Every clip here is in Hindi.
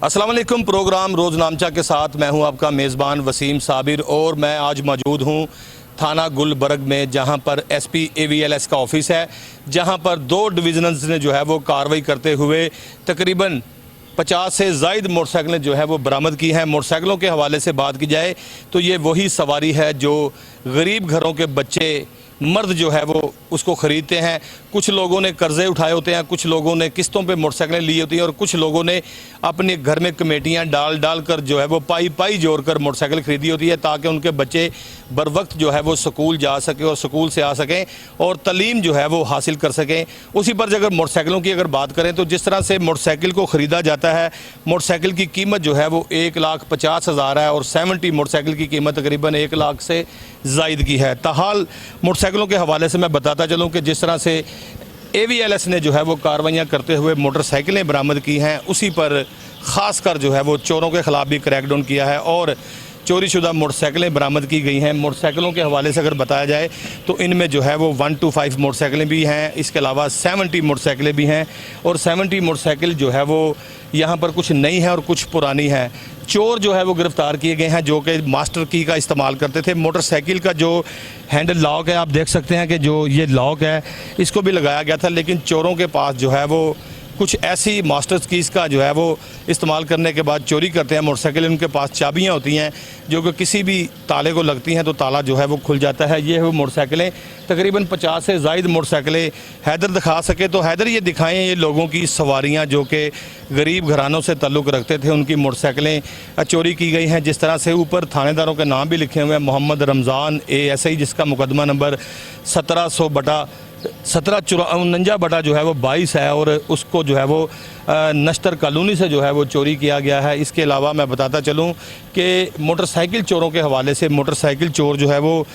अस्सलाम वालेकुम। प्रोग्राम रोज़नामचा के साथ मैं हूं आपका मेज़बान वसीम साबिर और मैं आज मौजूद हूं थाना गुलबर्ग में, जहां पर एसपी AVLS का ऑफिस है, जहां पर 2 डिवीज़नल्स ने जो है वो कार्रवाई करते हुए तकरीबन 50 से ज़ायद मोटरसाइकिलें जो है वो बरामद की हैं। मोटरसाइकिलों के हवाले से बात की जाए तो ये वही सवारी है जो गरीब घरों के बच्चे मर्द जो है वो उसको ख़रीदते हैं। कुछ लोगों ने कर्ज़े उठाए होते हैं, कुछ लोगों ने किस्तों पे मोटरसाइकिलें ली होती हैं और कुछ लोगों ने अपने घर में कमेटियां डाल कर जो है वो पाई जोड़ कर मोटरसाइकिल ख़रीदी होती है, ताकि उनके बच्चे बर वक्त जो है वो स्कूल जा सकें और स्कूल से आ सकें और तलीम जो है वो हासिल कर सकें। उसी पर अगर मोटरसाइकिलों की अगर बात करें तो जिस तरह से मोटरसाइकिल को ख़रीदा जाता है, मोटरसाइकिल की कीमत जो है वो 1,50,000 है और 70 मोटरसाइकिल की कीमत तकरीबन 1 लाख से ज़ायद की है। ताहाल मोटरसाइकिलों के हवाले से मैं बताता चलूँ कि जिस तरह से AVLS ने जो है वो कार्रवाइयाँ करते हुए मोटरसाइकिलें बरामद की हैं, उसी पर ख़ास कर जो है वो चोरों के ख़िलाफ़ भी क्रैकडाउन किया है और चोरीशुदा मोटरसाइकिलें बरामद की गई हैं। मोटरसाइकिलों के हवाले से अगर बताया जाए तो इनमें जो है वो 125 मोटरसाइकिलें भी हैं, इसके अलावा 70 मोटरसाइकिलें भी हैं और 70 मोटरसाइकिल जो है वो यहाँ पर कुछ नई हैं और कुछ पुरानी हैं। चोर जो है वो गिरफ़्तार किए गए हैं जो कि मास्टर की का इस्तेमाल करते थे। मोटरसाइकिल का जो हैंडल लॉक है, आप देख सकते हैं कि जो ये लॉक है इसको भी लगाया गया था, लेकिन चोरों के पास जो है वो कुछ ऐसी मास्टर्स कीज़ का जो है वो इस्तेमाल करने के बाद चोरी करते हैं मोटरसाइकिल। उनके पास चाबियां होती हैं जो कि किसी भी ताले को लगती हैं तो ताला जो है वो खुल जाता है। ये वो मोटरसाइकिलें तकरीबन 50 से ज़ायद मोटरसाइकिलें हैदर दिखा सके तो हैदर ये दिखाएं ये लोगों की सवारियां जो कि गरीब घरानों से ताल्लुक़ रखते थे, उनकी मोटरसाइकिलें चोरी की गई हैं। जिस तरह से ऊपर थानेदारों के नाम भी लिखे हुए हैं, मोहम्मद रमज़ान ASI, जिसका मुकदमा नंबर 1749 जो है वो 22 है और उसको जो है वो नश्तर कॉलोनी से जो है वो चोरी किया गया है। इसके अलावा मैं बताता चलूँ कि मोटरसाइकिल चोरों के हवाले से मोटरसाइकिल चोर जो है वो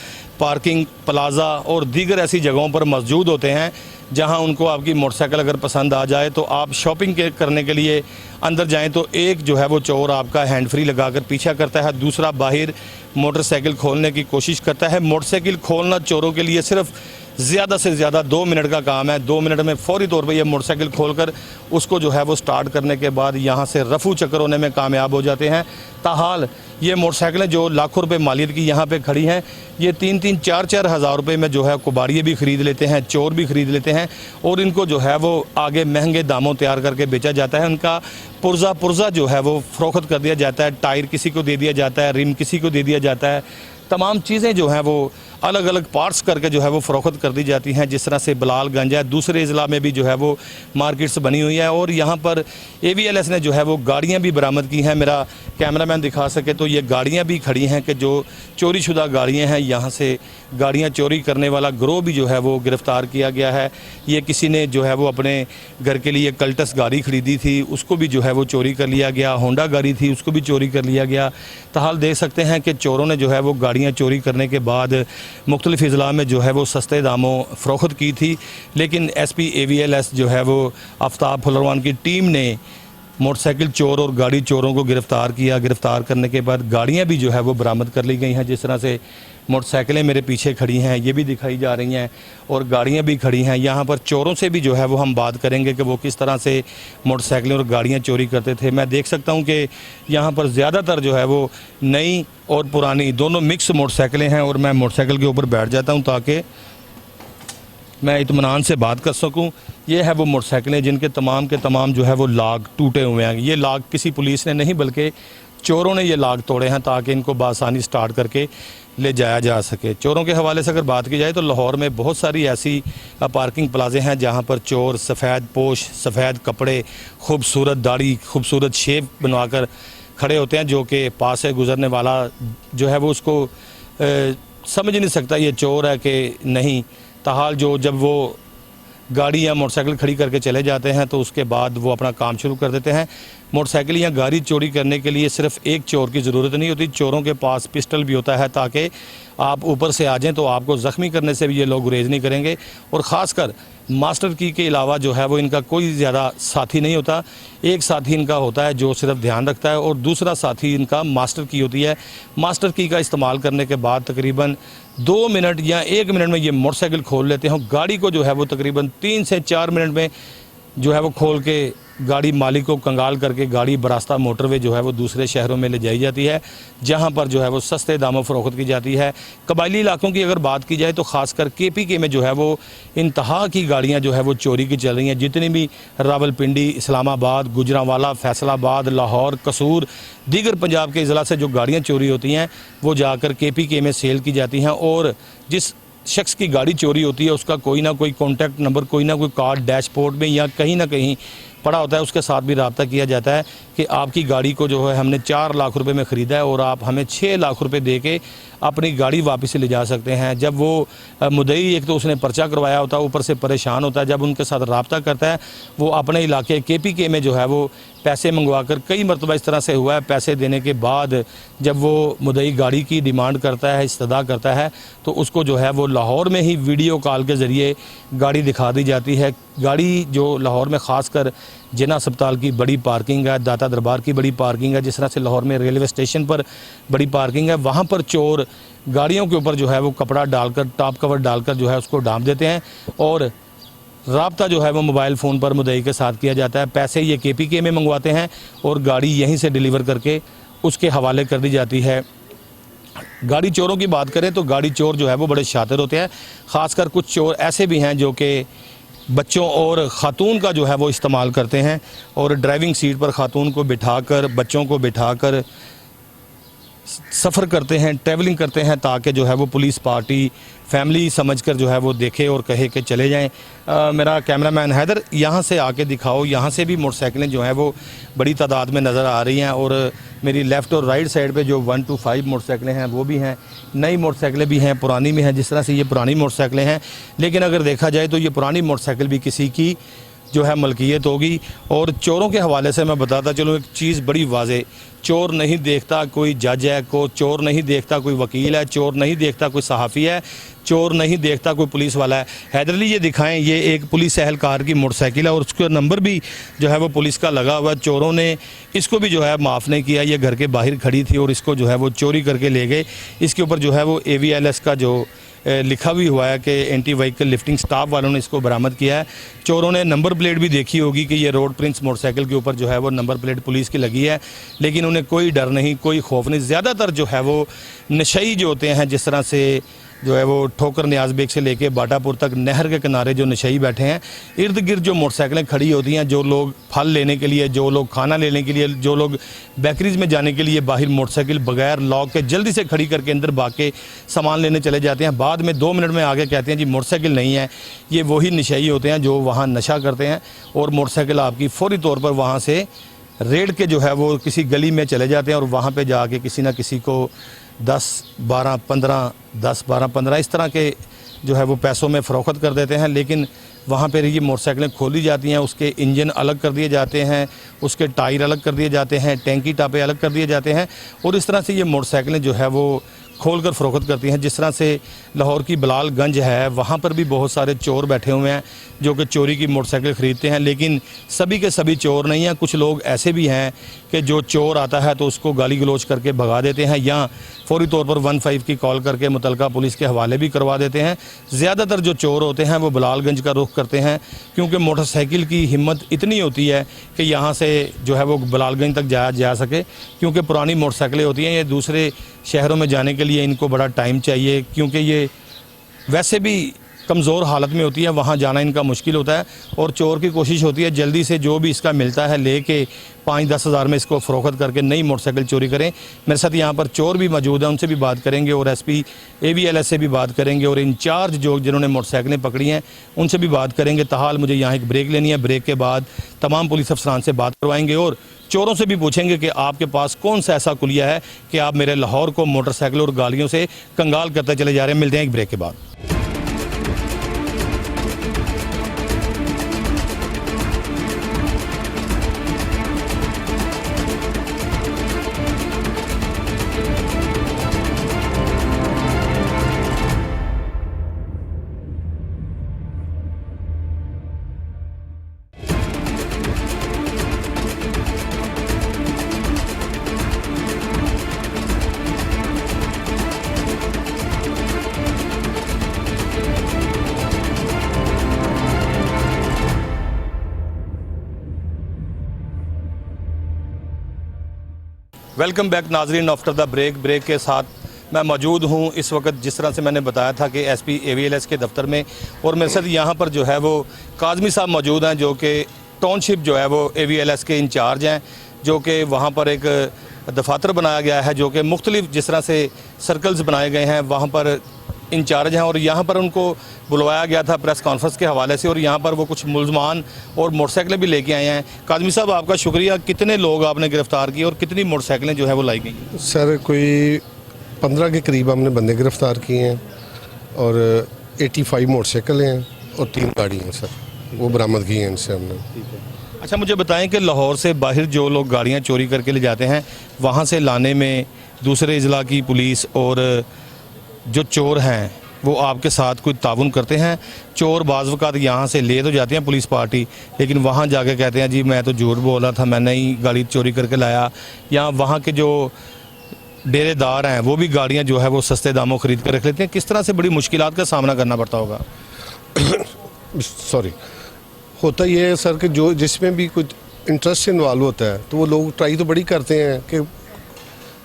पार्किंग प्लाज़ा और दीगर ऐसी जगहों पर मौजूद होते हैं जहां उनको आपकी मोटरसाइकिल अगर पसंद आ जाए तो आप शॉपिंग करने के लिए अंदर जाएं तो एक जो है वो चोर आपका हैंड फ्री लगाकर पीछा करता है, दूसरा बाहर मोटरसाइकिल खोलने की कोशिश करता है। मोटरसाइकिल खोलना चोरों के लिए सिर्फ ज़्यादा से ज़्यादा 2 मिनट का काम है। 2 मिनट में फौरी तौर पे ये मोटरसाइकिल खोलकर उसको जो है वो स्टार्ट करने के बाद यहाँ से रफू चक्कर होने में कामयाब हो जाते हैं। ताहाल ये मोटरसाइकिलें जो लाखों रुपए मालियत की यहाँ पे खड़ी हैं, ये 3-3, 4-4 हज़ार रुपये में जो है कुबाड़िए भी ख़रीद लेते हैं, चोर भी ख़रीद लेते हैं और इनको जो है वो आगे महंगे दामों तैयार करके बेचा जाता है। उनका पुर्जा जो है वो फ़रोख्त कर दिया जाता है, टायर किसी को दे दिया जाता है, रिम किसी को दे दिया जाता है, तमाम चीज़ें जो हैं वो अलग अलग पार्ट्स करके जो है वो फ़रोख्त कर दी जाती हैं। जिस तरह से बिलालगंज है, दूसरे ज़िला में भी जो है वो मार्केट्स बनी हुई है और यहाँ पर AVLS ने जो है वो गाड़ियाँ भी बरामद की हैं। मेरा कैमरामैन दिखा सके तो ये गाड़ियाँ भी खड़ी हैं कि जो चोरीशुदा गाड़ियाँ हैं, यहाँ से गाड़ियाँ चोरी करने वाला गिरोह भी जो है वो गिरफ़्तार किया गया है। ये किसी ने जो है वो अपने घर के लिए कल्टस गाड़ी ख़रीदी थी, उसको भी जो है वो चोरी कर लिया गया। होंडा गाड़ी थी, उसको भी चोरी कर लिया गया। ताहाल देख सकते हैं कि चोरों ने जो है वो गाड़ियाँ चोरी करने के बाद मुख्तलिफ़ अज़ला में जो है वो सस्ते दामों फ़रोख्त की थी, लेकिन SP AVLS जो है वो आफ्ताब फुलरवान की टीम ने मोटरसाइकिल चोर और गाड़ी चोरों को गिरफ़्तार किया। गिरफ़्तार करने के बाद गाड़ियाँ भी जो है वो बरामद कर ली गई हैं। जिस तरह से मोटरसाइकिलें मेरे पीछे खड़ी हैं, ये भी दिखाई जा रही हैं और गाड़ियाँ भी खड़ी हैं। यहाँ पर चोरों से भी जो है वो हम बात करेंगे कि वो किस तरह से मोटरसाइकिलें और गाड़ियाँ चोरी करते थे। मैं देख सकता हूँ कि यहाँ पर ज़्यादातर जो है वो नई और पुरानी दोनों मिक्स मोटरसाइकिलें हैं और मैं मोटरसाइकिल के ऊपर बैठ जाता हूँ ताकि मैं इत्मीनान से बात कर सकूं। ये है वो मोटरसाइकिलें जिनके तमाम के तमाम जो है वो लाग टूटे हुए हैं। ये लाग किसी पुलिस ने नहीं बल्कि चोरों ने ये लाग तोड़े हैं ताकि इनको बआसानी स्टार्ट करके ले जाया जा सके। चोरों के हवाले से अगर बात की जाए तो लाहौर में बहुत सारी ऐसी पार्किंग प्लाजे हैं जहाँ पर चोर सफ़ेद पोश, सफ़ेद कपड़े, खूबसूरत दाढ़ी, खूबसूरत शेप बनवाकर खड़े होते हैं, जो कि पास से गुज़रने वाला जो है वो उसको समझ नहीं सकता ये चोर है कि नहीं। ताहाल जब वो गाड़ी या मोटरसाइकिल खड़ी करके चले जाते हैं तो उसके बाद वो अपना काम शुरू कर देते हैं। मोटरसाइकिल या गाड़ी चोरी करने के लिए सिर्फ एक चोर की ज़रूरत नहीं होती, चोरों के पास पिस्टल भी होता है ताकि आप ऊपर से आ जाएं तो आपको ज़ख्मी करने से भी ये लोग गुरेज नहीं करेंगे। और ख़ासकर मास्टर की के अलावा जो है वो इनका कोई ज़्यादा साथी नहीं होता। एक साथी इनका होता है जो सिर्फ ध्यान रखता है और दूसरा साथी इनका मास्टर की होती है। मास्टर की का इस्तेमाल करने के बाद तकरीबन 2 मिनट या 1 मिनट में ये मोटरसाइकिल खोल लेते हैं। गाड़ी को जो है वो तकरीबन 3 से 4 मिनट में जो है वो खोल के गाड़ी मालिक को कंगाल करके गाड़ी बरास्ता मोटरवे जो है वो दूसरे शहरों में ले जाई जाती है, जहां पर जो है वो सस्ते दामों फ़रोख्त की जाती है। कबायली इलाकों की अगर बात की जाए तो ख़ासकर KPK में जो है वो इंतहा की गाड़ियां जो है वो चोरी की चल रही हैं। जितनी भी रावलपिंडी, इस्लामाबाद, गुजरांवाला, फैसलाबाद, लाहौर, कसूर, दीगर पंजाब के ज़िला से जो गाड़ियाँ चोरी होती हैं वो जाकर KPK में सेल की जाती हैं, और जिस शख्स की गाड़ी चोरी होती है उसका कोई ना कोई कॉन्टैक्ट नंबर, कोई ना कोई कार्ड डैशबोर्ड में या कहीं ना कहीं पड़ा होता है। उसके साथ भी रब्ता किया जाता है कि आपकी गाड़ी को जो है हमने 4 लाख रुपए में ख़रीदा है और आप हमें 6 लाख रुपए दे के अपनी गाड़ी वापस ले जा सकते हैं। जब वो मुद्दई, एक तो उसने पर्चा करवाया होता है, ऊपर से परेशान होता है, जब उनके साथ रब्ता करता है वो अपने इलाके KPK में जो है वो पैसे मंगवा कर, कई मरतबा इस तरह से हुआ है, पैसे देने के बाद जब वो मुद्दई गाड़ी की डिमांड करता है, इस्तदा करता है, तो उसको जो है वो लाहौर में ही वीडियो कॉल के ज़रिए गाड़ी दिखा दी जाती है। गाड़ी जो लाहौर में ख़ासकर जिना अस्पताल की बड़ी पार्किंग है, दाता दरबार की बड़ी पार्किंग है, जिस तरह से लाहौर में रेलवे स्टेशन पर बड़ी पार्किंग है, वहाँ पर चोर गाड़ियों के ऊपर जो है वो कपड़ा डालकर, टॉप कवर डालकर जो है उसको डांप देते हैं और राब्ता जो है वो मोबाइल फ़ोन पर मुद्दई के साथ किया जाता है। पैसे ये KPK में मंगवाते हैं और गाड़ी यहीं से डिलीवर करके उसके हवाले कर दी जाती है। गाड़ी चोरों की बात करें तो गाड़ी चोर जो है वो बड़े शातिर होते हैं। ख़ासकर कुछ चोर ऐसे भी हैं जो कि बच्चों और ख़ातून का जो है वो इस्तेमाल करते हैं और ड्राइविंग सीट पर ख़ातून को बिठाकर, बच्चों को बिठाकर सफ़र करते हैं, ट्रैवलिंग करते हैं, ताकि जो है वो पुलिस पार्टी फैमिली समझकर जो है वो देखे और कहे कि चले जाएं। मेरा कैमरामैन हैदर, यहाँ से आके दिखाओ, यहाँ से भी मोटरसाइकिलें जो हैं वो बड़ी तादाद में नज़र आ रही हैं और मेरी लेफ़्ट और राइट साइड पे जो 1 to 5 मोटरसाइकिलें हैं वो भी हैं, नई मोटरसाइकिलें भी हैं, पुरानी भी हैं। जिस तरह से ये पुरानी मोटरसाइकिलें हैं, लेकिन अगर देखा जाए तो ये पुरानी मोटरसाइकिल भी किसी की जो है मलकियत होगी। और चोरों के हवाले से मैं बताता चलूँ एक चीज़ बड़ी वाज़े, चोर नहीं देखता कोई जज है, को चोर नहीं देखता कोई वकील है, चोर नहीं देखता कोई सहाफ़ी है, चोर नहीं देखता कोई पुलिस वाला है। हैदरली ये दिखाएं, ये एक पुलिस एहलकार की मोटरसाइकिल है और उसका नंबर भी जो है वो पुलिस का लगा हुआ है। चोरों ने इसको भी जो है माफ़ नहीं किया, ये घर के बाहर खड़ी थी और इसको जो है वो चोरी करके ले गए। इसके ऊपर जो है वो AVLS का जो लिखा भी हुआ है कि एंटी व्हीकल लिफ्टिंग स्टाफ वालों ने इसको बरामद किया है। चोरों ने नंबर प्लेट भी देखी होगी कि ये रोड प्रिंस मोटरसाइकिल के ऊपर जो है वो नंबर प्लेट पुलिस की लगी है, लेकिन उन्हें कोई डर नहीं, कोई खौफ नहीं। ज़्यादातर जो है वो नशई जो होते हैं, जिस तरह से जो है वो ठोकर न्याज बेग से लेके बाटापुर तक नहर के किनारे जो नशई बैठे हैं, इर्द गिर्द जो मोटरसाइकिलें खड़ी होती हैं, जो लोग फल लेने के लिए, जो लोग खाना लेने के लिए, जो लोग बेकरीज में जाने के लिए बाहर मोटरसाइकिल बगैर लॉक के जल्दी से खड़ी करके अंदर भाग के सामान लेने चले जाते हैं, बाद में 2 मिनट में आगे कहते हैं जी मोटरसाइकिल नहीं है। ये वही नशई होते हैं जो वहाँ नशा करते हैं और मोटरसाइकिल आपकी फौरी तौर पर वहाँ से रेड के जो है वो किसी गली में चले जाते हैं और वहाँ पे जाके किसी ना किसी को 10-12-15 इस तरह के जो है वो पैसों में फ़रोख्त कर देते हैं। लेकिन वहाँ पर ये मोटरसाइकिलें खोली जाती हैं, उसके इंजन अलग कर दिए जाते हैं, उसके टायर अलग कर दिए जाते हैं, टैंकी टापे अलग कर दिए जाते हैं और इस तरह से ये मोटरसाइकिलें जो है वो खोलकर फ़रोख्त करती हैं। जिस तरह से लाहौर की बलालगंज है, वहाँ पर भी बहुत सारे चोर बैठे हुए हैं जो कि चोरी की मोटरसाइकिल ख़रीदते हैं, लेकिन सभी के सभी चोर नहीं हैं। कुछ लोग ऐसे भी हैं कि जो चोर आता है तो उसको गाली गलौज करके भगा देते हैं या फौरी तौर पर 15 की कॉल करके मुतलका पुलिस के हवाले भी करवा देते हैं। ज़्यादातर जो चोर होते हैं वो बलालगंज का रुख करते हैं, क्योंकि मोटरसाइकिल की हिम्मत इतनी होती है कि यहाँ से जो है वो बलालगंज तक जाया जा सके, क्योंकि पुरानी मोटरसाइकिलें होती हैं। ये दूसरे शहरों में जाने के लिए इनको बड़ा टाइम चाहिए, क्योंकि ये वैसे भी कमज़ोर हालत में होती है, वहाँ जाना इनका मुश्किल होता है और चोर की कोशिश होती है जल्दी से जो भी इसका मिलता है लेके 5-10 हज़ार में इसको फ़रोख्त करके नई मोटरसाइकिल चोरी करें। मेरे साथ यहाँ पर चोर भी मौजूद हैं, उनसे भी बात करेंगे और SP AVLS से भी बात करेंगे और इंचार्ज जो जिन्होंने मोटरसाइकिलें पकड़ी हैं उनसे भी बात करेंगे। ताहाल मुझे यहाँ एक ब्रेक लेनी है, ब्रेक के बाद तमाम पुलिस अफसरान से बात करवाएंगे और चोरों से भी पूछेंगे कि आपके पास कौन सा ऐसा कुलिया है कि आप मेरे लाहौर को मोटरसाइकिल और गाड़ियों से कंगाल करते चले जा रहे हैं। मिलते हैं एक ब्रेक के बाद। वेलकम बैक नाजरीन आफ्टर द ब्रेक के साथ मैं मौजूद हूँ इस वक्त, जिस तरह से मैंने बताया था कि एसपी AVLS के दफ्तर में, और मेरे साथ यहाँ पर जो है वो काज़मी साहब मौजूद हैं जो कि टाउनशिप जो है वो AVLS के इंचार्ज हैं, जो कि वहाँ पर एक दफातर बनाया गया है जो कि मुख्तलिफ जिस तरह से सर्कल्स बनाए गए हैं वहाँ पर इंचार्ज हैं, और यहाँ पर उनको बुलवाया गया था प्रेस कॉन्फ्रेंस के हवाले से, और यहाँ पर वो कुछ मुलजमान और मोटरसाइकिलें भी लेके आए हैं। काज़मी साहब आपका शुक्रिया, कितने लोग आपने गिरफ़्तार किए और कितनी मोटरसाइकिलें जो है वो लाई गई? सर कोई 15 के करीब हमने बंदे गिरफ़्तार किए हैं और 85 मोटरसाइकिलें हैं और 3 गाड़ी हैं सर, वो बरामद की हैं इनसे हमने। अच्छा, मुझे बताएं कि लाहौर से बाहर जो लोग गाड़ियाँ चोरी करके ले जाते हैं, वहाँ से लाने में दूसरे अजला की पुलिस और जो चोर हैं वो आपके साथ कोई ताउन करते हैं? चोर बाज़ वक़्त यहाँ से ले तो जाते हैं पुलिस पार्टी, लेकिन वहाँ जाके कहते हैं जी मैं तो झूठ बोल रहा था, मैं नहीं गाड़ी चोरी करके लाया, या वहाँ के जो डेरेदार हैं वो भी गाड़ियाँ जो है वो सस्ते दामों ख़रीद कर रख लेते हैं। किस तरह से बड़ी मुश्किलात का सामना करना पड़ता होगा? सॉरी, होता ये है सर कि जो जिसमें भी कुछ इंटरेस्ट इन्वॉल्व होता है तो वो लोग ट्राई तो बड़ी करते हैं कि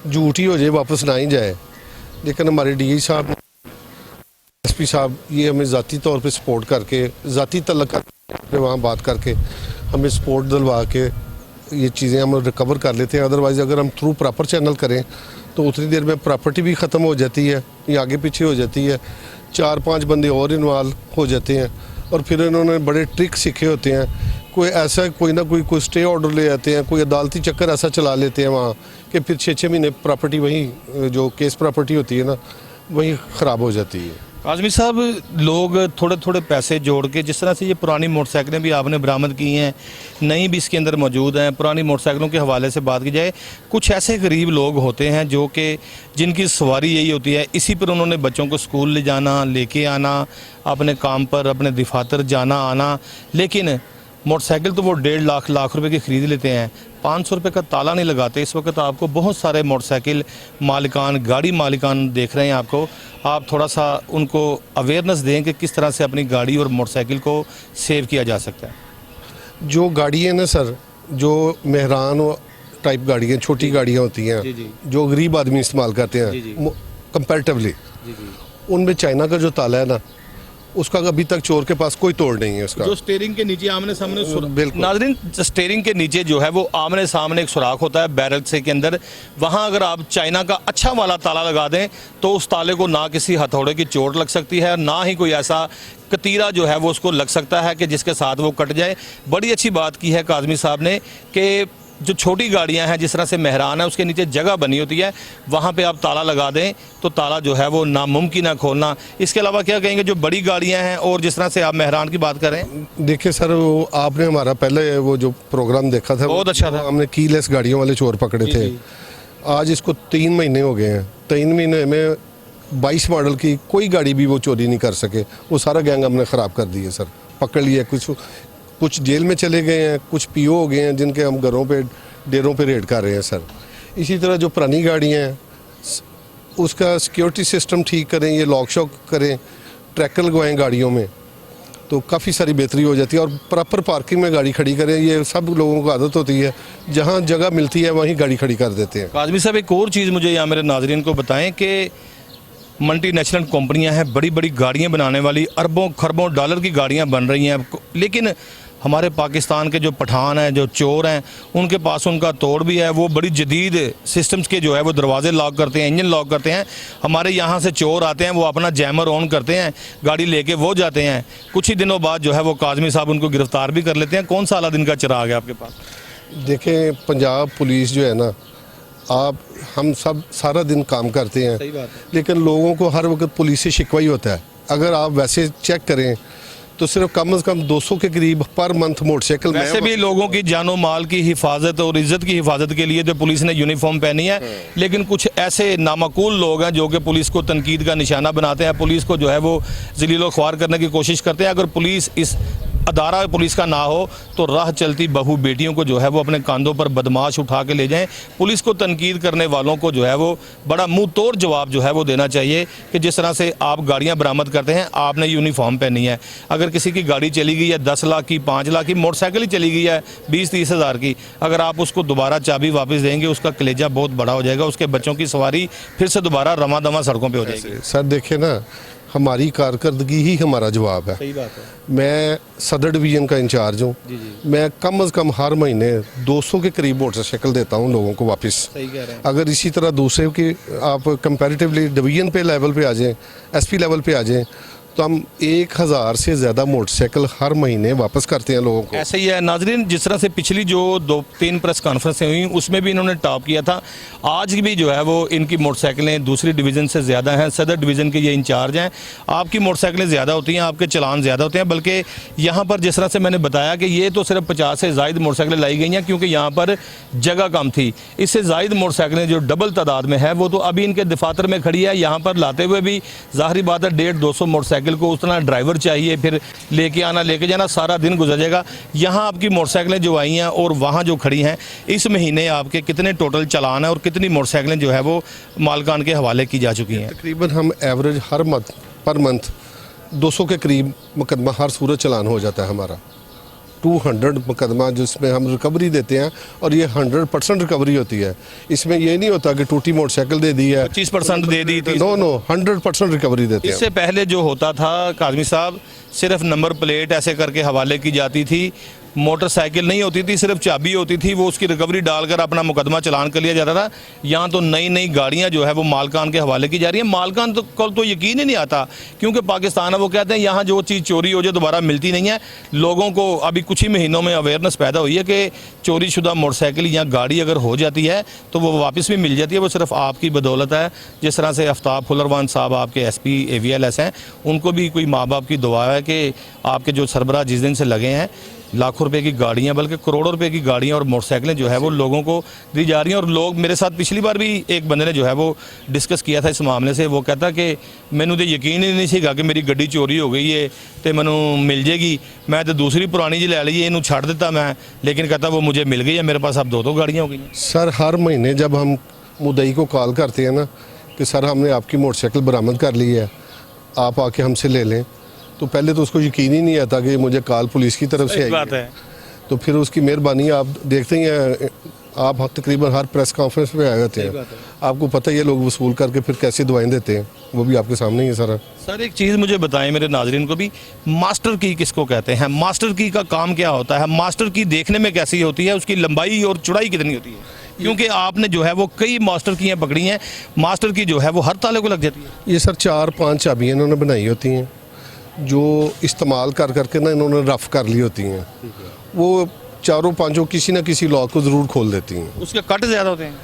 झूठ ही हो जाए, वापस ना ही जाए, लेकिन हमारे DI साहब, SP साहब ये हमें ज़ाती तौर पे सपोर्ट करके, ज़ाती तल्लक पे वहाँ बात करके हमें सपोर्ट दिलवा के ये चीज़ें हम रिकवर कर लेते हैं। अदरवाइज़ अगर हम थ्रू प्रॉपर चैनल करें तो उतनी देर में प्रॉपर्टी भी ख़त्म हो जाती है, ये आगे पीछे हो जाती है, 4-5 बंदे और इन्वॉल्व हो जाते हैं, और फिर इन्होंने बड़े ट्रिक सीखे होते हैं। कोई ना कोई स्टे ऑर्डर ले आते हैं, कोई अदालती चक्कर ऐसा चला लेते हैं वहाँ कि फिर 6-6 महीने प्रॉपर्टी वहीं जो केस प्रॉपर्टी होती है ना वहीं ख़राब हो जाती है। काज़मी साहब, लोग थोड़े थोड़े पैसे जोड़ के, जिस तरह से ये पुरानी मोटरसाइकिलें भी आपने बरामद की हैं, नई भी इसके अंदर मौजूद हैं, पुरानी मोटरसाइकिलों के हवाले से बात की जाए, कुछ ऐसे गरीब लोग होते हैं जो कि जिनकी सवारी यही होती है, इसी पर उन्होंने बच्चों को स्कूल ले जाना, लेके आना, अपने काम पर अपने दफातर जाना आना, लेकिन मोटरसाइकिल तो वो 1.5 लाख रुपए की ख़रीद लेते हैं, 500 रुपये का ताला नहीं लगाते। इस वक्त आपको बहुत सारे मोटरसाइकिल मालिकान, गाड़ी मालिकान देख रहे हैं आपको, आप थोड़ा सा उनको अवेयरनेस दें कि किस तरह से अपनी गाड़ी और मोटरसाइकिल को सेव किया जा सकता है। जो गाड़ी है ना सर, जो मेहरान टाइप गाड़ियाँ, छोटी गाड़ियाँ होती हैं जो गरीब आदमी इस्तेमाल करते हैं कंपैरेटिवली, उनमें चाइना का जो ताला है ना, उसका अभी तक चोर के पास कोई तोड़ नहीं है उसका। जो स्टीयरिंग के नीचे आमने सामने, बिल्कुल नाज़रीन, स्टीयरिंग के नीचे जो है वो आमने सामने एक सुराख होता है बैरल से के अंदर, वहाँ अगर आप चाइना का अच्छा वाला ताला लगा दें तो उस ताले को ना किसी हथौड़े की चोट लग सकती है, ना ही कोई ऐसा कतीरा जो है वो उसको लग सकता है कि जिसके साथ वो कट जाए। बड़ी अच्छी बात की है काज़मी साहब ने कि जो छोटी गाड़ियां हैं, जिस तरह से मेहरान है उसके नीचे जगह बनी होती है, वहाँ पे आप ताला लगा दें तो ताला जो है वो नामुमकिन है खोलना। इसके अलावा क्या कहेंगे जो बड़ी गाड़ियां हैं, और जिस तरह से आप मेहरान की बात करें? देखिए सर, वो आपने हमारा पहले वो जो प्रोग्राम देखा था बहुत अच्छा था, हमने कीलेस गाड़ियों वाले चोर पकड़े थे। आज इसको 3 महीने हो गए हैं, 3 महीने में 22 मॉडल की कोई गाड़ी भी वो चोरी नहीं कर सके। वो सारा गैंग हमने ख़राब कर दिया सर, पकड़ लिया। कुछ जेल में चले गए हैं, कुछ PO हो गए हैं जिनके हम घरों पे, डेरों पे रेड कर रहे हैं सर। इसी तरह जो पुरानी गाड़ियाँ हैं उसका सिक्योरिटी सिस्टम ठीक करें, ये लॉक शॉक करें, ट्रैकर लगवाएं गाड़ियों में, तो काफ़ी सारी बेहतरी हो जाती है। और प्रॉपर पार्किंग में गाड़ी खड़ी करें, ये सब लोगों को आदत होती है, जहाँ जगह मिलती है वहीं गाड़ी खड़ी कर देते हैं। काज़मी साहब, एक और चीज़ मुझे यहाँ मेरे नाज़रीन को बताएं कि मल्टीनेशनल कंपनियां हैं, बड़ी बड़ी गाड़ियां बनाने वाली, अरबों खरबों डॉलर की गाड़ियां बन रही हैं, लेकिन हमारे पाकिस्तान के जो पठान हैं, जो चोर हैं, उनके पास उनका तोड़ भी है। वो बड़ी जदीद सिस्टम्स के जो है वो दरवाजे लॉक करते हैं, इंजन लॉक करते हैं। हमारे यहाँ से चोर आते हैं, वो अपना जैमर ऑन करते हैं, गाड़ी लेके वो जाते हैं, कुछ ही दिनों बाद जो है वो काज़मी साहब उनको गिरफ़्तार भी कर लेते हैं। कौन सा दिन का चिराग है आपके पास? देखें, पंजाब पुलिस जो है ना, हम सब सारा दिन काम करते हैं, सही बात है, लेकिन लोगों को हर वक्त पुलिस से शिकवा ही होता है। अगर आप वैसे चेक करें तो सिर्फ कम से कम 200 के करीब पर मंथ मोटरसाइकिल। वैसे भी लोगों की जानो माल की हिफाजत और इज्जत की हिफाजत के लिए तो पुलिस ने यूनिफॉर्म पहनी है, लेकिन कुछ ऐसे नामाकूल लोग हैं जो कि पुलिस को तनकीद का निशाना बनाते हैं, पुलिस को जो है वो जलीलो ख्वार करने की कोशिश करते हैं। अगर पुलिस इस अदारा पुलिस का ना हो तो राह चलती बहू बेटियों को जो है वो अपने कंधों पर बदमाश उठा के ले जाएं। पुलिस को तनकीद करने वालों को जो है वो बड़ा मुंह तोड़ जवाब जो है वो देना चाहिए कि जिस तरह से आप गाड़ियां बरामद करते हैं, आपने यूनिफॉर्म पहनी है। अगर किसी की गाड़ी चली गई है 10 लाख की, 5 लाख की, मोटरसाइकिल ही चली गई है 20-30 हज़ार की, अगर आप उसको दोबारा चाबी वापस देंगे, उसका कलेजा बहुत बड़ा हो जाएगा, उसके बच्चों की सवारी फिर से दोबारा रवा दवा सड़कों पर हो जाएगी। सर देखिए ना, हमारी कारकर्दगी ही हमारा जवाब है। सही बात है। मैं सदर डिवीज़न का इंचार्ज हूँ। मैं कम से कम हर महीने 200 के करीब मोटरसाइकिल देता हूँ लोगों को वापस। सही कह रहे हैं। अगर इसी तरह दूसरे की आप कंपैरेटिवली डिवीज़न पे लेवल पे आ जाएं, एसपी लेवल पे आ जाएं, तो हम 1000 से ज़्यादा मोटरसाइकिल हर महीने वापस करते हैं लोगों को। ऐसे ही है नाजरीन, जिस तरह से पिछली जो 2-3 प्रेस कॉन्फ्रेंसें हुई उसमें भी इन्होंने टॉप किया था। आज भी जो है वो इनकी मोटरसाइकिलें दूसरी डिवीज़न से ज़्यादा हैं। सदर डिवीज़न के ये इंचार्ज हैं। आपकी मोटरसाइकिलें ज़्यादा होती हैं, आपके चलान ज़्यादा होते हैं, बल्कि यहाँ पर जिस तरह से मैंने बताया कि ये तो सिर्फ 50 से ज़ायद मोटरसाइकिलें लाई गई हैं क्योंकि यहाँ पर जगह कम थी। इससे ज़ायद मोटरसाइकिलें जो डबल तादाद में है वो तो अभी इनके दफातर में खड़ी है। यहाँ पर लाते हुए भी ज़ाहिर बात है 150-200 मोटरसाइकिल को उतना ड्राइवर चाहिए, फिर लेके आना लेके जाना, सारा दिन गुजर जाएगा। यहाँ आपकी मोटरसाइकिलें जो आई हैं और वहाँ जो खड़ी हैं, इस महीने आपके कितने टोटल चलान है और कितनी मोटरसाइकिलें जो है वो मालकान के हवाले की जा चुकी हैं? तकरीबन हम एवरेज पर मंथ 200 के करीब मुकदमा हर सूरत चलान हो जाता है हमारा। 200 मुकदमा जिसमें हम रिकवरी देते हैं और ये 100% रिकवरी होती है। इसमें ये नहीं होता कि टूटी मोटरसाइकिल दे दी है, 25% दे दी थी। नो 100% रिकवरी देते हैं। इससे पहले जो होता था काजमी साहब, सिर्फ नंबर प्लेट ऐसे करके हवाले की जाती थी, मोटरसाइकिल नहीं होती थी, सिर्फ चाबी होती थी, वो उसकी रिकवरी डालकर अपना मुकदमा चलान कर लिया जाता था। यहाँ तो नई नई गाड़ियाँ जो है वो मालकान के हवाले की जा रही हैं। मालकान तो कल तो यकीन ही नहीं आता क्योंकि पाकिस्तान है, वो कहते हैं यहाँ जो चीज़ चोरी हो जाए दोबारा मिलती नहीं है। लोगों को अभी कुछ ही महीनों में अवेयरनेस पैदा हुई है कि चोरी शुदा मोटरसाइकिल या गाड़ी अगर हो जाती है तो वो वापस भी मिल जाती है। वो सिर्फ आपकी बदौलत है। जिस तरह से आफ्ताब फुलरवान साहब आपके SP AVLS हैं, उनको भी कोई माँ बाप की दुआ है कि आपके जो सरबराह जिस दिन से लगे हैं, लाखों रुपए की गाड़ियां बल्कि करोड़ों रुपए की गाड़ियां और मोटरसाइकिलें जो है वो लोगों को दी जा रही हैं। और लोग मेरे साथ पिछली बार भी एक बंदे ने जो है वो डिस्कस किया था इस मामले से। वो कहता कि मैनू तो यकीन ही नहीं सीगा कि मेरी गड्डी चोरी हो गई है तो मैनू मिल जाएगी, मैं तो दूसरी पुरानी जी ले ली, इनू छड़ देता मैं, लेकिन कहता वो मुझे मिल गई है, मेरे पास अब 2 गाड़ियाँ हो गई हैं। सर हर महीने जब हम मुद्दई को कॉल करते हैं ना कि सर हमने आपकी मोटरसाइकिल बरामद कर ली है, आप आके हमसे ले लें, तो पहले तो उसको यकीन ही नहीं आता कि मुझे कॉल पुलिस की तरफ से आई बात है। है। तो फिर उसकी मेहरबानी आप देखते ही हैं, आप तकरीबन हर प्रेस कॉन्फ्रेंस पे आए होते हैं, आपको पता ही है लोग वसूल करके फिर कैसे दवाएं देते हैं, वो भी आपके सामने ही है सारा। सर एक चीज़ मुझे बताएं मेरे नाजरीन को भी, मास्टर की किसको कहते हैं? मास्टर की का काम क्या होता है? मास्टर की देखने में कैसी होती है? उसकी लंबाई और चौड़ाई कितनी होती है? क्योंकि आपने जो है वो कई मास्टर की पकड़ी हैं, मास्टर की जो है वो हर ताले को लग जाती है। ये सर 4-5 चाबियाँ इन्होंने बनाई होती हैं जो इस्तेमाल कर करके ना इन्होंने रफ कर ली होती हैं। वो 4-5 किसी ना किसी लॉक को ज़रूर खोल देती हैं। उसके कट ज़्यादा होते हैं,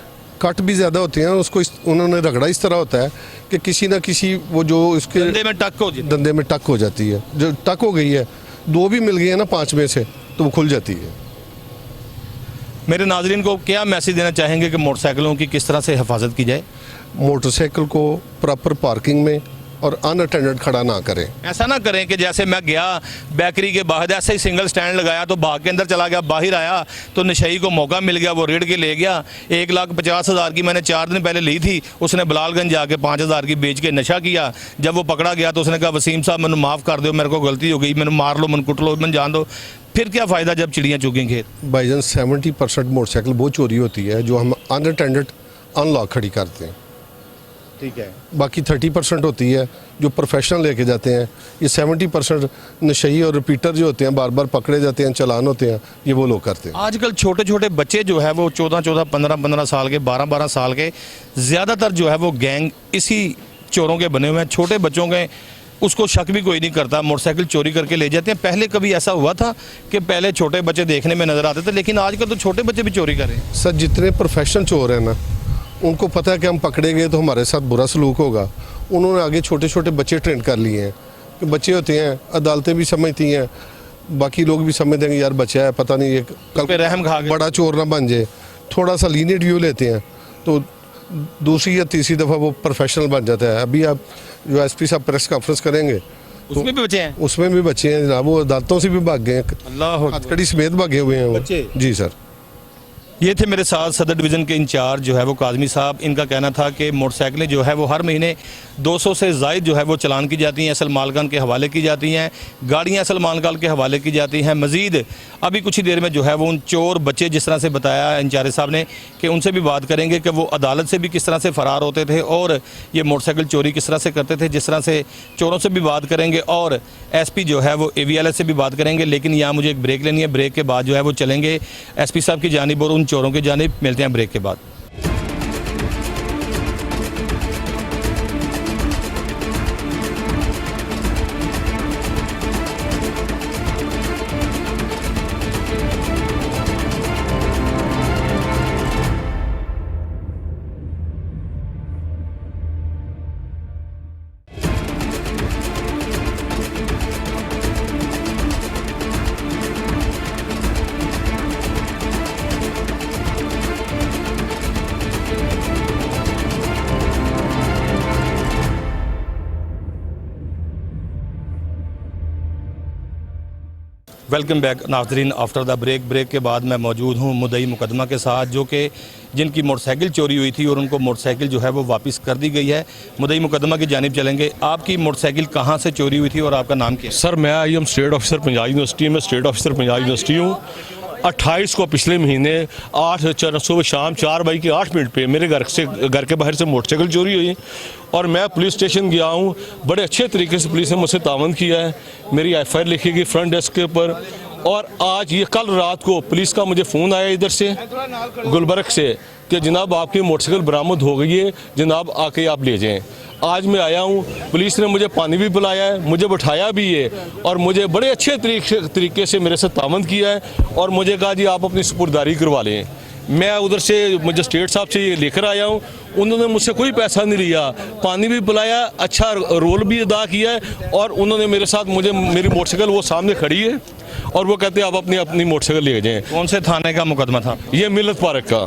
कट भी ज़्यादा होते हैं। उसको उन्होंने रगड़ा इस तरह होता है कि किसी ना किसी वो जो इसके धंधे में टक हो जाती है। धंधे में टक हो जाती है। जो टक हो गई है, 2 भी मिल गई है ना 5 में से, तो वो खुल जाती है। मेरे नाजरीन को क्या मैसेज देना चाहेंगे कि मोटरसाइकिलों की किस तरह से हिफाजत की जाए? मोटरसाइकिल को प्रॉपर पार्किंग में और अनअटेंडेड खड़ा ना करें। ऐसा ना करें कि जैसे मैं गया बेकरी के बाहर ऐसे ही सिंगल स्टैंड लगाया तो भाग के अंदर चला गया, बाहर आया तो नशई को मौका मिल गया, वो रेड के ले गया। 1,50,000 की मैंने 4 दिन पहले ली थी, उसने बलालगंज जाके 5,000 की बेच के नशा किया। जब वो पकड़ा गया तो उसने कहा वसीम साहब मैंने माफ़ कर दो, मेरे को गलती हो गई, मैंने मार लो, मैंने कुट लो, मैंने जान दो। फिर क्या फ़ायदा जब चिड़ियाँ चुगें खेत? भाईजान 70% मोटरसाइकिल वो चोरी होती है जो हम अनअटेंडेड अनलॉक खड़ी करते हैं। ठीक है। बाकी 30% होती है जो प्रोफेशनल लेके जाते हैं। ये 70% नशई और रिपीटर जो होते हैं, बार बार पकड़े जाते हैं, चलान होते हैं, ये वो लोग करते हैं। आजकल छोटे छोटे बच्चे जो है वो 14-14, 15-15 साल के, 12-12 साल के, ज़्यादातर जो है वो गैंग इसी चोरों के बने हुए हैं। छोटे बच्चों के उसको शक भी कोई नहीं करता, मोटरसाइकिल चोरी करके ले जाते हैं। पहले कभी ऐसा हुआ था कि पहले छोटे बच्चे देखने में नज़र आते थे, लेकिन आजकल तो छोटे बच्चे भी चोरी कर रहे हैं। सर जितने प्रोफेशनल चोर हैं ना, उनको पता है कि हम पकड़े गए तो हमारे साथ बुरा सलूक होगा। उन्होंने आगे छोटे छोटे बच्चे ट्रेन कर लिए हैं कि बच्चे होते हैं, अदालतें भी समझती हैं, बाकी लोग भी समझते हैं कि यार बच्चा है, पता नहीं ये कल पे रहम खा के बड़ा चोर ना बन जाए। थोड़ा सा लीनियंट व्यू लेते हैं तो दूसरी या तीसरी दफ़ा वो प्रोफेशनल बन जाता है। अभी आप जो SP साहब प्रेस कॉन्फ्रेंस करेंगे उसमें भी बचे हैं? उसमें भी बच्चे हैं जनाब, वो अदालतों से भी भाग गए हैं, अल्लाह हथकड़ी समेत भागे हुए हैं वो। बच्चे? जी सर। ये थे मेरे साथ सदर डिवीज़न के इंचार्ज जो है वो काजमी साहब। इनका कहना था कि मोटरसाइकिलें जो है वो हर महीने 200 से ज़ायद जो है वो चलान की जाती हैं, असल मालकान के हवाले की जाती हैं, गाड़ियाँ असल मालकान के हवाले की जाती हैं। मज़ीद अभी कुछ ही देर में जो है वो उन चोर बच्चे, जिस तरह से बताया इंचार्ज साहब ने, कि उनसे भी बात करेंगे कि वो अदालत से भी किस तरह से फ़रार होते थे और ये मोटरसाइकिल चोरी किस तरह से करते थे, जिस तरह से चोरों से भी बात करेंगे और SP जो है वो AVLS से भी बात करेंगे। लेकिन यहाँ मुझे एक ब्रेक लेनी है, ब्रेक के बाद जो है वो चलेंगे SP साहब की जानिब और उन चोरों की जानिब। मिलते हैं ब्रेक के बाद। वेलकम बैक नाज़रीन आफ्टर द ब्रेक के बाद मैं मौजूद हूँ मुद्दई मुकदमा के साथ, जो कि जिनकी मोटरसाइकिल चोरी हुई थी और उनको मोटरसाइकिल जो है वो वापस कर दी गई है। मुद्दई मुकदमा की जानिब चलेंगे। आपकी मोटरसाइकिल कहाँ से चोरी हुई थी और आपका नाम क्या है? सर मैं I am state officer Punjab university में, स्टेट ऑफिसर पंजाब यूनिवर्सिटी हूँ। 28 को पिछले महीने 8 सुबह शाम 4:08 पे मेरे घर के बाहर से मोटरसाइकिल चोरी हुई और मैं पुलिस स्टेशन गया हूँ। बड़े अच्छे तरीके से पुलिस ने मुझसे तावन किया है, मेरी FIR लिखी गई फ्रंट डेस्क के ऊपर। और आज ये कल रात को पुलिस का मुझे फ़ोन आया इधर से गुलबर्ग से कि जनाब आपकी मोटरसाइकिल बरामद हो गई है, जनाब आके आप ले जाएं। आज मैं आया हूँ, पुलिस ने मुझे पानी भी पिलाया है, मुझे बैठाया भी है और मुझे बड़े अच्छे तरीके से मेरे साथ तावन किया है और मुझे कहा जी आप अपनी सुपुर्दारी करवा लें। मैं उधर से मुझे स्टेट साहब से ये लेकर आया हूँ, उन्होंने मुझसे कोई पैसा नहीं लिया, पानी भी पिलाया, अच्छा रोल भी अदा किया है और उन्होंने मेरे साथ मुझे मेरी मोटरसाइकिल वो सामने खड़ी है और वो कहते हैं आप अपनी मोटरसाइकिल ले जाएँ। कौन से थाने का मुकदमा था? ये मिल्लत पार्क का।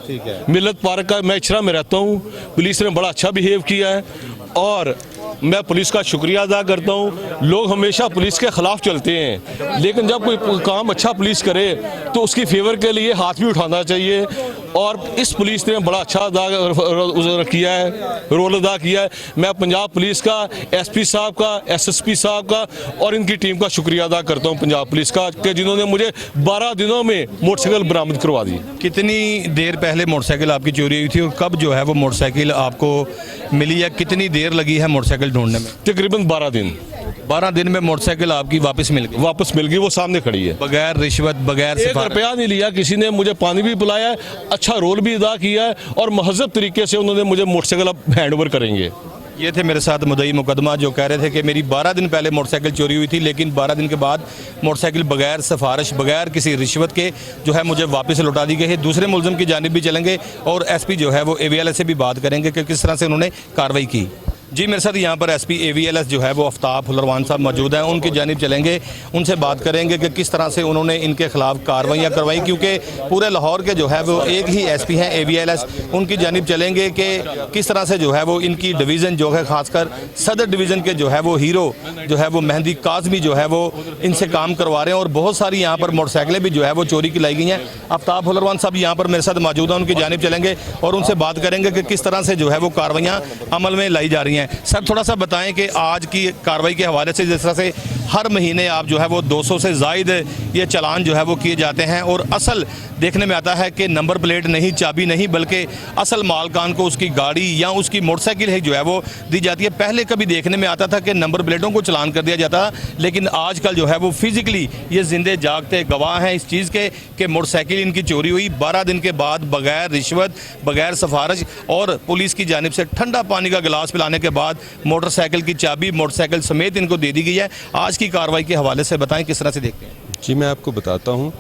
ठीक है। मिल्लत पार्क का, मैं इचरा में रहता हूँ। पुलिस ने बड़ा अच्छा बिहेव किया है और मैं पुलिस का शुक्रिया अदा करता हूँ। लोग हमेशा पुलिस के ख़िलाफ़ चलते हैं, लेकिन जब कोई काम अच्छा पुलिस करे तो उसकी फेवर के लिए हाथ भी उठाना चाहिए और इस पुलिस ने बड़ा अच्छा अदा किया है, रोल अदा किया है। मैं पंजाब पुलिस का, SP साहब का, SSP साहब का और इनकी टीम का शुक्रिया अदा करता हूँ पंजाब पुलिस का कि जिन्होंने मुझे 12 दिनों में मोटरसाइकिल बरामद करवा दी। कितनी देर पहले मोटरसाइकिल आपकी चोरी हुई थी और कब जो है वो मोटरसाइकिल आपको मिली या कितनी देर लगी है मोटरसाइकिल ढूंढने में? तकरीबन 12 दिन। 12 दिन में मोटरसाइकिल आपकी वापस मिल गई? वो सामने खड़ी है, बगैर रिश्वत, बगैर 1 रुपया नहीं लिया किसी ने, मुझे पानी भी पिलाया है, अच्छा रोल भी अदा किया है और महजब तरीके से उन्होंने मुझे मोटरसाइकिल अब हैंड ओवर करेंगे। ये थे मेरे साथ मुद्दई मुकदमा जो कह रहे थे कि मेरी 12 दिन पहले मोटरसाइकिल चोरी हुई थी, लेकिन 12 दिन के बाद मोटरसाइकिल बगैर सिफारिश, बगैर किसी रिश्वत के जो है मुझे वापस लौटा दी गई है। दूसरे मुलज़िम की जानिब भी चलेंगे और SP जो है वो AVLS से भी बात करेंगे कि किस तरह से उन्होंने कार्रवाई की। जी मेरे साथ यहाँ पर SP AVLS जो है वो आफ्ताब फुलरवान साहब मौजूद हैं, उनकी जानिब चलेंगे, उनसे बात करेंगे कि किस तरह से उन्होंने इनके खिलाफ कार्रवाइयाँ करवाई, क्योंकि पूरे लाहौर के जो है वो एक ही SP हैं AVLS। उनकी जानिब चलेंगे कि किस तरह से जो है वो इनकी डिवीज़न जो है ख़ासकर सदर डिवीज़न के जो है वो हीरो जो है वो मेहंदी काज़मी जो है वो इनसे काम करवा रहे हैं और बहुत सारी यहाँ पर मोटरसाइकिलें भी जो है वो चोरी की लाई गई हैं। आफ्ताब फुलरवान साहब यहाँ पर मेरे साथ मौजूद हैं, उनकी जानिब चलेंगे और उनसे बात करेंगे कि किस तरह से जो है वो कार्रवाइयाँ अमल में लाई जा रही हैं। सर थोड़ा सा बताएं कि आज की कार्रवाई के हवाले से, जिस तरह से हर महीने आप जो है वो 200 से ज़ायद ये चालान जो है वो किए जाते हैं और असल देखने में आता है कि नंबर प्लेट नहीं, चाबी नहीं, बल्कि असल मालकान को उसकी गाड़ी या उसकी मोटरसाइकिल है जो है वो दी जाती है। पहले कभी देखने में आता था कि नंबर प्लेटों को चालान कर दिया जाता, लेकिन आजकल जो है वो फिज़िकली ये जिंदे जागते गवाह हैं इस चीज़ के कि मोटरसाइकिल इनकी चोरी हुई 12 दिन के बाद बगैर रिश्वत, बगैर सिफारिश और पुलिस की जानिब से ठंडा पानी का गिलास पिलाने के बाद मोटरसाइकिल की चाबी मोटरसाइकिल समेत इनको दे दी गई है। आज की कार्रवाई के हवाले से बताएं किस तरह से देखते हैं? जी मैं आपको बताता हूँ,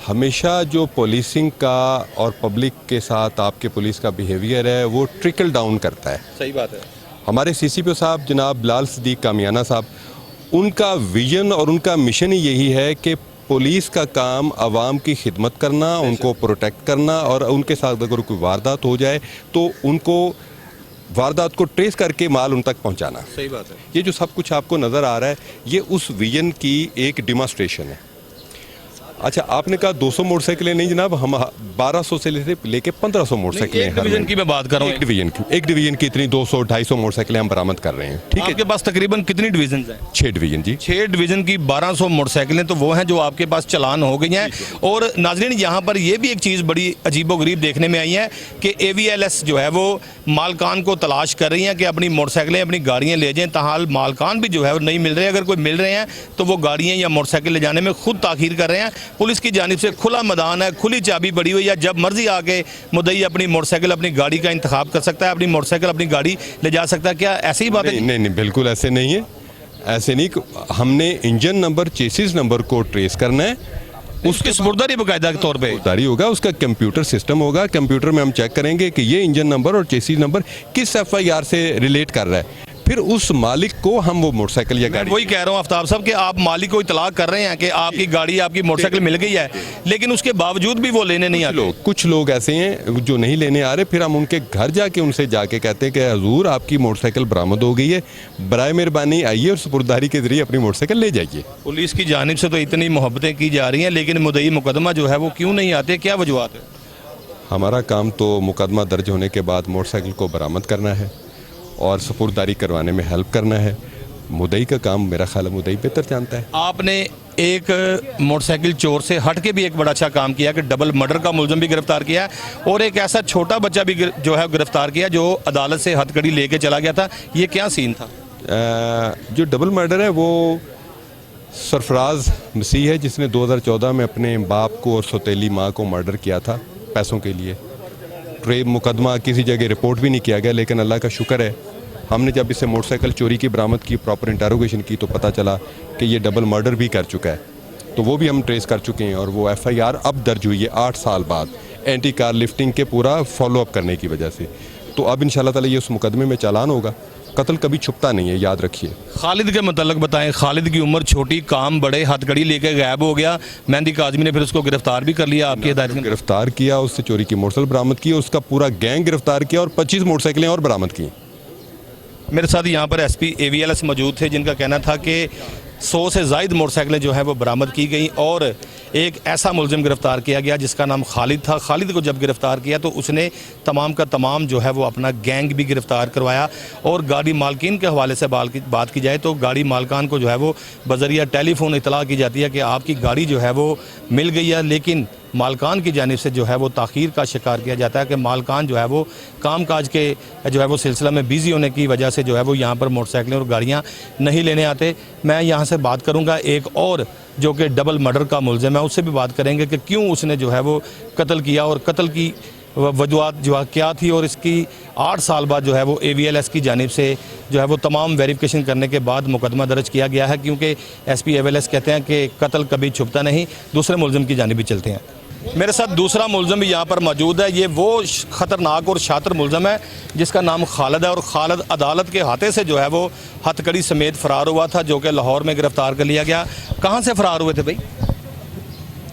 हमेशा जो पुलिसिंग का और पब्लिक के साथ आपके पुलिस का बिहेवियर है वो ट्रिकल डाउन करता है। सही बात है। हमारे CCPO साहब जनाब बिलाल सिद्दीक कामियाना साहब, उनका विजन और उनका मिशन ही यही है कि पुलिस का काम आवाम की खिदमत करना, उनको प्रोटेक्ट करना और उनके साथ अगर कोई वारदात हो जाए तो उनको वारदात को ट्रेस करके माल उन तक पहुंचाना। सही बात है। ये जो सब कुछ आपको नज़र आ रहा है ये उस विजन की एक डिमॉन्स्ट्रेशन है। अच्छा, आपने कहा 200 मोटरसाइकिलें नहीं जनाब, हम 1200 से लेके 1500 मोटरसाइकिलें एक डिवीजन की मैं बात कर रहा हूँ। एक डिवीजन की इतनी 200-250 मोटरसाइकिलें हम बरामद कर रहे हैं। ठीक है, आपके पास तकरीबन कितनी डिवीजन हैं? 6 डिवीजन जी। 6 डिवीजन की 1200 मोटरसाइकिलें तो वो हैं जो आपके पास चालान हो गई हैं। और नाजरीन, यहाँ पर ये भी एक चीज़ बड़ी अजीबोगरीब देखने में आई है कि AVLS जो है वो मालकान को तलाश कर रही हैं कि अपनी मोटरसाइकिलें, अपनी गाड़ियाँ ले जाएँ। ताहाल मालकान भी जो है वो नहीं मिल रहे। अगर कोई मिल रहे हैं तो वो गाड़ियाँ या मोटरसाइकिल ले जाने में खुद ताखीर कर रहे हैं। पुलिस की जानिब से खुला मैदान है, खुली चाबी पड़ी हुई है, जब मर्जी आके मुद्दई अपनी मोटरसाइकिल, अपनी गाड़ी का इंतखाब कर सकता है, अपनी मोटरसाइकिल, अपनी गाड़ी ले जा सकता है। क्या ऐसी ही बात है? नहीं, बिल्कुल ऐसे नहीं है। ऐसे नहीं, हमने इंजन नंबर, चेसिस नंबर को ट्रेस करना है। उसकी सुपुर्दगी बाकायदा के तौर पे जारी होगा, उसका कंप्यूटर सिस्टम होगा। कंप्यूटर में हम चेक करेंगे कि ये इंजन नंबर और चेसिस नंबर किस FIR से रिलेट कर रहा है। फिर उस मालिक को हम वो मोटरसाइकिल या गाड़ी, वही कह रहा हूँ आफ्ताब साहब कि आप मालिक को इतला कर रहे हैं कि आपकी गाड़ी, आपकी मोटरसाइकिल मिल गई है, लेकिन उसके बावजूद भी वो लेने नहीं आते। कुछ लोग ऐसे हैं जो नहीं लेने आ रहे। फिर हम उनके घर जाके उनसे जाके कहते हैं कि हजूर आपकी मोटरसाइकिल बरामद हो गई है, बराए मेहरबानी आइए और सुपुर्दगी के जरिए अपनी मोटरसाइकिल ले जाइए। पुलिस की जानिब से तो इतनी मोहब्बतें की जा रही हैं, लेकिन मुद्दई मुकदमा जो है वो क्यों नहीं आते? क्या वजूहत है? हमारा काम तो मुकदमा दर्ज होने के बाद मोटरसाइकिल को बरामद करना है और सुपुर्दगी करवाने में हेल्प करना है। मुद्दई का काम मेरा ख्याल है मुद्दई बेहतर जानता है। आपने एक मोटरसाइकिल चोर से हट के भी एक बड़ा अच्छा काम किया कि डबल मर्डर का मुलजम भी गिरफ्तार किया और एक ऐसा छोटा बच्चा भी जो है गिरफ्तार किया जो अदालत से हथकड़ी लेके चला गया था। ये क्या सीन था? जो डबल मर्डर है वो सरफराज मसीह है, जिसने 2014 में अपने बाप को और सौतेली माँ को मर्डर किया था पैसों के लिए। मुकदमा किसी जगह रिपोर्ट भी नहीं किया गया, लेकिन अल्लाह का शुक्र है हमने जब इसे मोटरसाइकिल चोरी की बरामद की, प्रॉपर इंटरोगेशन की, तो पता चला कि ये डबल मर्डर भी कर चुका है। तो वो भी हम ट्रेस कर चुके हैं और वो FIR अब दर्ज हुई है 8 साल बाद, एंटी कार लिफ्टिंग के पूरा फॉलोअप करने की वजह से। तो अब इंशाल्लाह ताला ये उस मुकदमे में चालान होगा। कत्ल कभी छुपता नहीं है, याद रखिए। खालिद के मतलब बताएं। खालिद की उम्र छोटी, काम बड़े, हथकड़ी लेके गायब हो गया। मेहंदी काजमी ने फिर उसको गिरफ्तार भी कर लिया आपकी हिदायत में। गिरफ्तार किया, उससे चोरी की मोटरसाइकिल बरामद की, उसका पूरा गैंग गिरफ्तार किया और 25 मोटरसाइकिलें और बरामद की। मेरे साथ यहाँ पर SP AVLS मौजूद थे जिनका कहना था कि 100 से ज़ायद मोटरसाइकिलें जो है वो बरामद की गई और एक ऐसा मुलजिम गिरफ्तार किया गया जिसका नाम खालिद था। खालिद को जब गिरफ्तार किया तो उसने तमाम का तमाम जो है वो अपना गैंग भी गिरफ्तार करवाया। और गाड़ी मालकिन के हवाले से बात की जाए तो गाड़ी मालकान को जो है वो बज़रिया टेलीफोन इतला की जाती है कि आपकी गाड़ी जो है वो मिल गई है, लेकिन मालकान की जानिब से जो है वो ताख़ीर का शिकार किया जाता है कि मालकान जो है वो काम काज के जो है वो सिलसिला में बिज़ी होने की वजह से जो है वो यहाँ पर मोटरसाइकिलें और गाड़ियाँ नहीं लेने आते। मैं यहाँ से बात करूँगा एक और जो कि डबल मर्डर का मुलज़िम है, उससे भी बात करेंगे कि क्यों उसने जो है वो कत्ल किया और कत्ल की वजूहत जो है क्या थी। और इसकी 8 साल बाद जो है वो AVLS की जानिब से जो है वो तमाम वेरिफिकेशन करने के बाद मुकदमा दर्ज किया गया है, क्योंकि SP AVLS कहते हैं कि कत्ल कभी छुपता नहीं। दूसरे मुलज़िम की जानिब भी चलते हैं। मेरे साथ दूसरा मुलज़िम भी यहाँ पर मौजूद है। ये वो ख़तरनाक और शातिर मुलज़िम है जिसका नाम खालिद है और खालिद अदालत के हाथे से जो है वो हथकड़ी समेत फ़रार हुआ था, जो कि लाहौर में गिरफ़्तार कर लिया गया। कहाँ से फ़रार हुए थे भाई?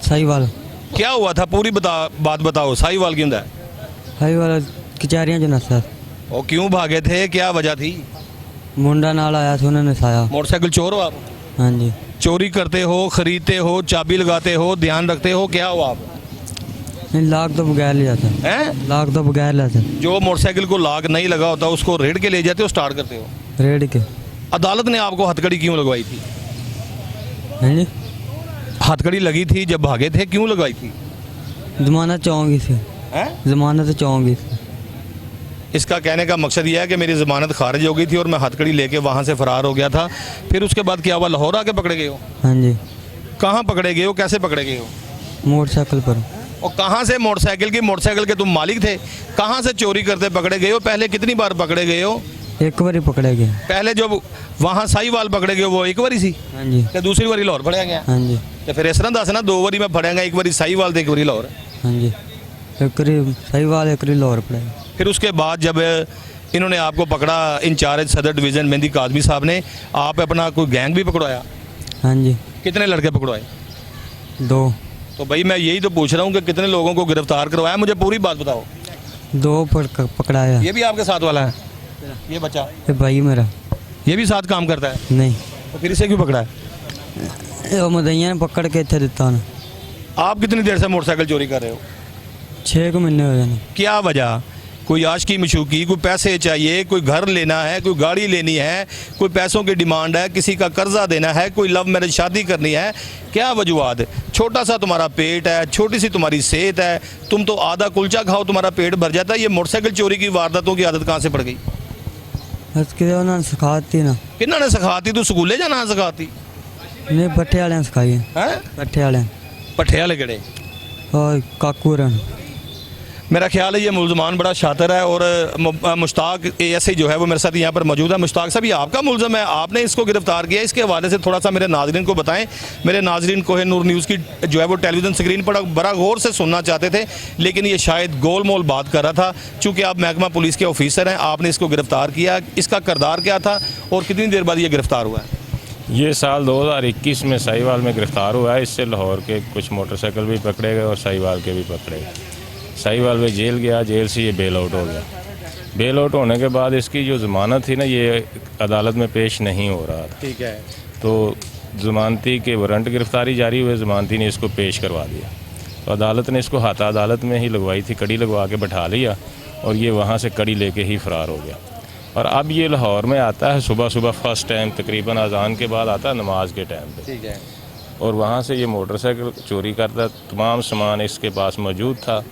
साहिवाल। क्या हुआ था? पूरी बात बताओ। साहिवाल क्यों है? साहिवाल कचहरियाँ जो नसर। और क्यों भागे थे? क्या वजह थी? मुंडा नाल आया था, उन्होंने साया। मोटरसाइकिल चोर हो आप? हाँ जी। चोरी करते हो, ख़रीदते हो, चाबी लगाते हो, ध्यान रखते हो, क्या हो आप? नहीं, लाख तो बगैर ले जाता। हैं? लाख तो बगैर ले जाता। जो मोटरसाइकिल को लाग नहीं लगा होता उसको रेड के ले जाते हो, स्टार्ट करते हो? रेड के। अदालत ने आपको हथकड़ी क्यों लगवाई थी? हाँ जी। हथकड़ी लगी थी जब भागे थे, क्यों लगवाई थी? जमानत चाहूँगी से। हैं? जमानत चाहूँगी से। इसका कहने का मकसद यह है कि मेरी ज़मानत खारिज हो गई थी और मैं हथकड़ी लेके वहाँ से फ़रार हो गया था। फिर उसके बाद क्या हुआ? लाहौर आके पकड़े गए हो? हाँ जी। कहाँ पकड़े गए हो? कैसे पकड़े गए हो? मोटरसाइकिल पर। और कहाँ से? मोटरसाइकिल के तुम मालिक थे? कहाँ से चोरी करते पकड़े गए हो? पहले कितनी बार पकड़े गए हो? एक बार ही पकड़े गए। पहले जो वहाँ साहिवाल पकड़े गए वो एक बारी सी? हाँ जी। ते दूसरी बारी लाहौर फड़िया गया? हाँ जी। तो फिर इस तरह दस ना, 2 बारी मैं फड़ेंगा, एक बारी साहिवाल एक बारी लाहौर। हाँ जी। एक बारी साहिवाल, एक बारी लाहौर पड़े। फिर उसके बाद जब इन्होंने आपको पकड़ा, इंचार्ज सदर डिवीज़न मेहंदी काजमी साहब ने, आप अपना कोई गैंग भी पकड़वाया? हाँ जी। कितने लड़के पकड़वाए? 2। तो भाई मैं यही तो पूछ रहा हूँ कि कितने लोगों को गिरफ्तार करवाया, मुझे पूरी बात बताओ। 2 पकड़ाया। ये भी आपके साथ वाला है? ये बच्चा, ये भाई मेरा ये भी साथ काम करता है, नहीं, तो फिर इसे क्यों पकड़ा है? वो मदैया ने पकड़ के इतने दिता उन्हें। आप कितनी देर से मोटरसाइकिल चोरी कर रहे हो? 6 महीने हो जाने। क्या वजह? कोई आशिकी मशूकी, कोई पैसे चाहिए, कोई घर लेना है, कोई गाड़ी लेनी है, कोई पैसों की डिमांड है, किसी का कर्जा देना है, कोई लव मैरिज शादी करनी है, क्या वजूहत? छोटा सा तुम्हारा पेट है, छोटी सी तुम्हारी सेहत है, तुम तो आधा कुलचा खाओ तुम्हारा पेट भर जाता है। ये मोटरसाइकिल चोरी की वारदातों की आदत कहाँ से पड़ गई? बस कि उन्होंने सिखाती ना, किन्ना ने सिखाती? तू स्कूले जाना सिखाती नहीं पट्ठे वाले ने सिखाई है, है? पट्ठे वाले पट्ठे वाले केड़े? और काकू रन। मेरा ख्याल है ये मुलजमान बड़ा शातिर है और मुश्ताक ऐसे जो है वो मेरे साथ यहाँ पर मौजूद है। मुश्ताक साहब, ये आपका मुलजम है, आपने इसको गिरफ्तार किया, इसके हवाले से थोड़ा सा मेरे नाजरीन को बताएं। मेरे नाजरीन कोहिनूर न्यूज़ की जो है वो टेलीविज़न स्क्रीन पर बड़ा गौर से सुनना चाहते थे, लेकिन ये शायद गोल मोल बात कर रहा था। चूँकि आप महकमा पुलिस के ऑफिसर हैं, आपने इसको गिरफ्तार किया, इसका किरदार क्या था और कितनी देर बाद ये गिरफ्तार हुआ है? ये साल 2021 में साहिवाल में गिरफ़्तार हुआ है। इससे लाहौर के कुछ मोटरसाइकिल भी पकड़े गए और साहिवाल के भी पकड़े गए। साहिवाल में जेल गया, जेल से ये बेल आउट हो गया। बेल आउट होने के बाद इसकी जो ज़मानत थी ना, ये अदालत में पेश नहीं हो रहा था। ठीक है। तो ज़मानती के वारंट गिरफ़्तारी जारी हुए, ज़मानती ने इसको पेश करवा दिया। तो अदालत ने इसको हाथा अदालत में ही लगवाई थी, कड़ी लगवा के बैठा लिया और ये वहाँ से कड़ी लेके ही फ़रार हो गया। और अब ये लाहौर में आता है सुबह सुबह फर्स्ट टाइम, तकरीबन अजान के बाद आता है नमाज के टाइम पे। ठीक है। और वहाँ से ये मोटरसाइकिल चोरी करता, तमाम सामान इसके पास मौजूद था,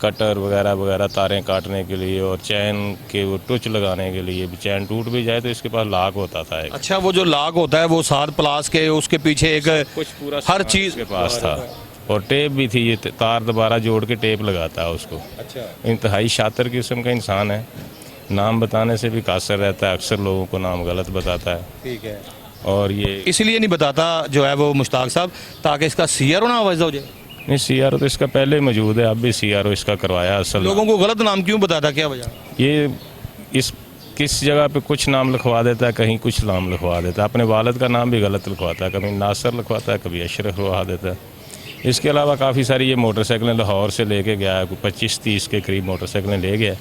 कटर वगैरह वगैरह, तारें काटने के लिए और चैन के वो टुच लगाने के लिए। चैन टूट भी जाए तो इसके पास लाक होता था एक। अच्छा, वो जो लाक होता है वो 7 प्लास के, उसके पीछे एक कुछ पूरा हर सामान चीज़ इसके पास था और टेप भी थी, ये तार दोबारा जोड़ के टेप लगाता है उसको। अच्छा। इंतहाई शातिर किस्म का इंसान है, नाम बताने से भी कासर रहता है, अक्सर लोगों को नाम गलत बताता है। ठीक है। और ये इसलिए नहीं बताता जो है वो मुश्ताक साहब, ताकि इसका CRO ना वजह हो जाए। नहीं, CRO तो इसका पहले मौजूद है, अब भी CRO इसका करवाया। असल लोगों को गलत नाम क्यों बताता, क्या वजह? ये इस किस जगह पे कुछ नाम लिखवा देता है, कहीं कुछ नाम लिखवा देता है। अपने वालिद का नाम भी गलत लिखवाता है, कभी नासर लिखवाता है, कभी अशरफ लिखवा देता है। इसके अलावा काफ़ी सारी ये मोटरसाइकिलें लाहौर से लेके गया है, 25-30 के करीब मोटरसाइकिलें ले गया,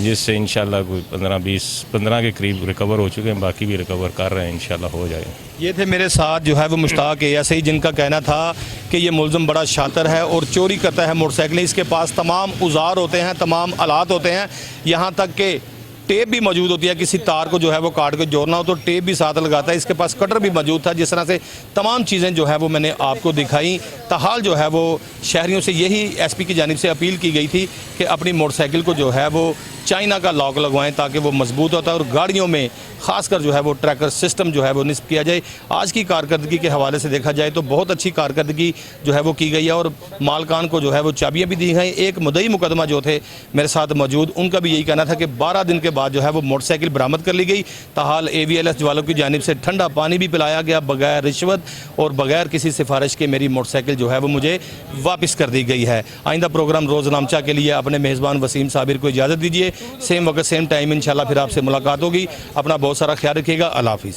जिससे इंशाल्लाह कोई 15 के करीब रिकवर हो चुके हैं, बाकी भी रिकवर कर रहे हैं, इंशाल्लाह हो जाए। ये थे मेरे साथ जो है वो मुश्ताक ऐसे, जिनका कहना था कि ये मुलज़म बड़ा शातिर है और चोरी करता है मोटरसाइकिलें। इसके पास तमाम औजार होते हैं, तमाम आलात होते हैं, यहाँ तक कि टेप भी मौजूद होती है। किसी तार को जो है वो काट के जोड़ना हो तो टेप भी साथ लगाता है। इसके पास कटर भी मौजूद था। जिस तरह से तमाम चीज़ें जो है वो मैंने आपको दिखाई। ताहाल जो है वो शहरियों से यही SP की जानिब से अपील की गई थी कि अपनी मोटरसाइकिल को जो है वो चाइना का लॉक लगवाएं ताकि वो मजबूत होता है और गाड़ियों में खासकर जो है वो ट्रैकर सिस्टम जो है वो निस्ब किया जाए। आज की कारकर्दगी के हवाले से देखा जाए तो बहुत अच्छी कारकर्दगी जो है वो की गई है और मालकान को जो है वो चाबियाँ भी दी गई। एक मुद्दई मुकदमा जो थे मेरे साथ मौजूद, उनका भी यही कहना था कि 12 दिन के बाद जो है वो मोटरसाइकिल बरामद कर ली गई। ताहाल AVLS वालों की जानिब से ठंडा पानी भी पिलाया गया बगैर रिश्वत और बगैर किसी सिफारिश के। मेरी मोटरसाइकिल जो है वो मुझे वापस कर दी गई है। आइंदा प्रोग्राम रोज़नामचा के लिए अपने मेज़बान वसीम साबिर को इजाज़त दीजिए। सेम वक्त सेम टाइम इंशाल्लाह फिर आपसे मुलाकात होगी। अपना बहुत सारा ख्याल रखिएगा। अल्लाह हाफिज़।